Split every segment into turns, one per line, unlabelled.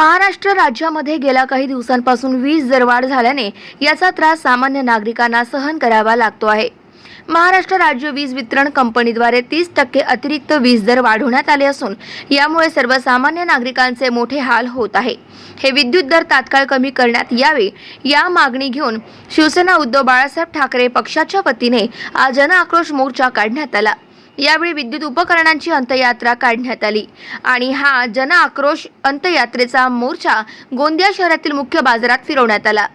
महाराष्ट्र राज्यामध्ये गेल्या काही दिवसांपासून वीज दरवाढ झाल्याने याचा त्रास सामान्य नागरिकांना सहन करावा लागतो आहे। महाराष्ट्र राज्य वीज वितरण कंपनीद्वारे 30% अतिरिक्त वीज दर वाढवण्यात आले असून यामुळे सर्वसामान्य नागरिकांचे मोठे हाल होत आहे। हे विद्युत दर तात्काळ कमी करण्यात यावे या मागणी घेऊन शिवसेना उद्धव बाळासाहेब ठाकरे पक्षाच्या वतीने आज जन आक्रोश मोर्चा काढण्यात आला। यावेळी विद्युत उपकरणांची अंत्ययात्रा काढण्यात आली आणि हा जन आक्रोश अंत्ययात्रेचा मोर्चा गोंदिया शहरातील मुख्य बाजारात फिरवण्यात आला।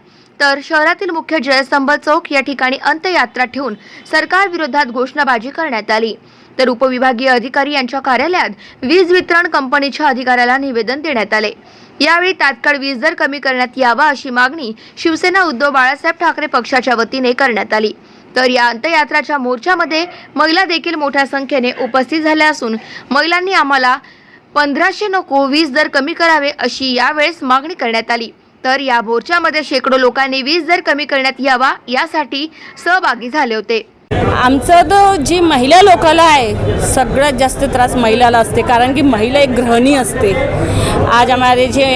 तर शहरातील मुख्य जयस्तंभ चौक या ठिकाणी अंत्ययात्रा ठेवून सरकार विरोधात घोषणाबाजी करण्यात आली। तर उपविभागीय अधिकारी यांच्या कार्यालयात वीज वितरण कंपनीच्या अधिकाऱ्याला निवेदन देण्यात आले। यावेळी तात्काळ वीज दर कमी करण्यात यावा अशी मागणी शिवसेना उद्धव बाळासाहेब ठाकरे पक्षाच्या वतीने करण्यात आली। तर या अंत्ययात्राच्या मोर्चामध्ये महिला देखील मोठ्या संख्येने उपस्थित झाल्या असून महिलांनी आम्हाला 1500 नको वीज दर कमी करावे अशी यावेळेस मागणी करण्यात आली। तर या मोर्चामध्ये शेकडो लोकांनी वीज दर कमी करण्यात यावा यासाठी सहभागी झाले होते।
आमचं तो जी महिला लोकाला आहे सगळ्यात जास्त त्रास महिलाला असते, कारण की महिला एक गृहिणी असते। आज हमारे जे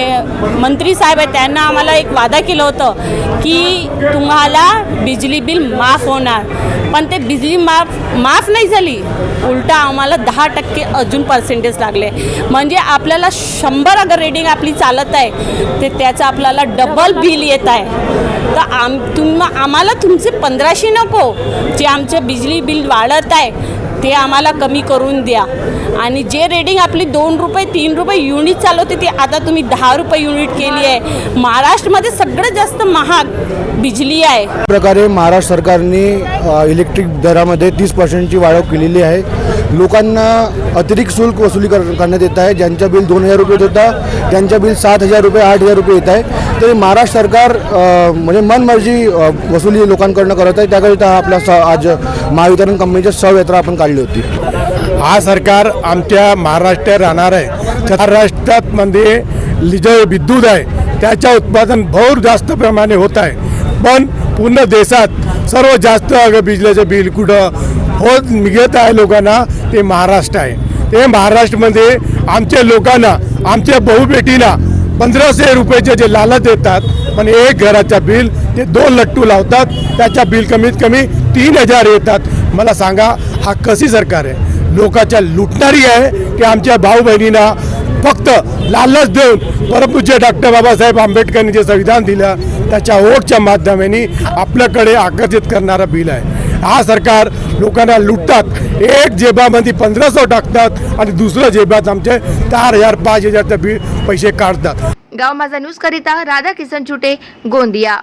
मंत्री साहेब आहेत त्यांना आम्हाला एक वादा केलं होतं की तुम्हाला बिजली बिल माफ होणार, पण ते बिजली माफ नाही झाली, उलटा आम्हाला 10% अजून पर्सेंटेज लागले। म्हणजे आपल्याला 100 अगर रेटिंग आपली चालत आहे ते त्याचं आपल्याला डबल बिल येत आहे। तर आम्हाला तुमचे 1500 नको, जे आमचे बिजली बिल वाढत आहे ते आम्हाला कमी करून द्या। आणि जे रेटिंग आपली 2 रुपये 3 रुपये युनिट चालवते ती आता तुम्ही 10 रुपये युनिट केली आहे। महाराष्ट्रामध्ये सगळ्यात जास्त महाग बिजली आहे।
प्रकारे महाराष्ट्र सरकारने इलेक्ट्रिक दरामध्ये 30% वाढ केलेली आहे। लोकांना अतिरिक्त शुल्क वसुली करण्यात येत आहे। ज्यांचा बिल 2000 रुपये होता त्यांच्या बिल 7000 रुपये 8000 रुपये येत आहे। तर महाराष्ट्र सरकार म्हणजे मनमर्जी वसुली लोकांकडून करत आहे। त्याकरिता आपल्या आज महावितरण कंपनीची शवयात्रा आपण काढली होती।
हा सरकार आमच्या महाराष्ट्रात राहणार आहे। महाराष्ट्रात मध्ये जो विद्युत आहे त्याच्या उत्पादन बहुत जास्त प्रमाणे होत आहे, पण पूर्ण देशात सर्वात जास्त बिजलीचं बिल कुठं होत निघत आहे लोकांना ते महाराष्ट्र आहे। ते महाराष्ट्रामध्ये आमच्या लोकांना आमच्या बहुबेटीला 1500 रुपयाचे जे लालच देतात, पण एक घराचा बिल ते 2 लट्टू लावतात, त्याच्या बिल कमीत कमी 3000 येतात। मला सांगा हा कशी सरकार आहे? लोकांच्या लुटणारी आहे की आमच्या भाऊ बहिणींना फक्त लालच देऊन परमपूज्य डॉक्टर बाबासाहेब आंबेडकरांनी जे संविधान दिलं त्याच्या ओटच्या माध्यमाने आपल्याकडे आकर्षित करणारा बिल आहे। हा सरकार लोकांना लुटतात, एक जेबामध्ये 1500 टाकतात आणि दुसऱ्या जेबात आमचे 4000 5000 बिल पैसे काढतात।
गाव माझा न्यूज करिता राधा किसन चुटे, गोंदिया।